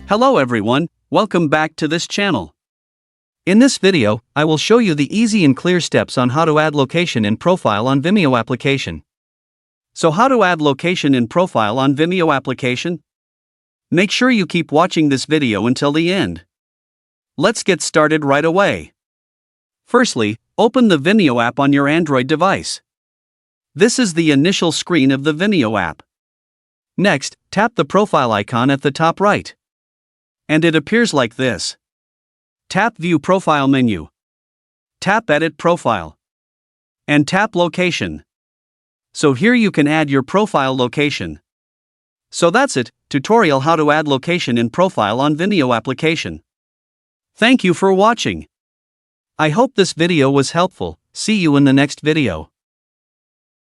Hello everyone, welcome back to this channel. In this video, I will show you the easy and clear steps on how to add location in profile on Vimeo application. So how to add location in profile on Vimeo application? Make sure you keep watching this video until the end. Let's get started right away. Firstly, open the Vimeo app on your Android device. This is the initial screen of the Vimeo app. Next, tap the profile icon at the top right. And it appears like this. Tap View Profile menu. Tap Edit Profile. And tap Location. So here you can add your profile location. So that's it, tutorial how to add location in profile on Vimeo application. Thank you for watching. I hope this video was helpful. See you in the next video.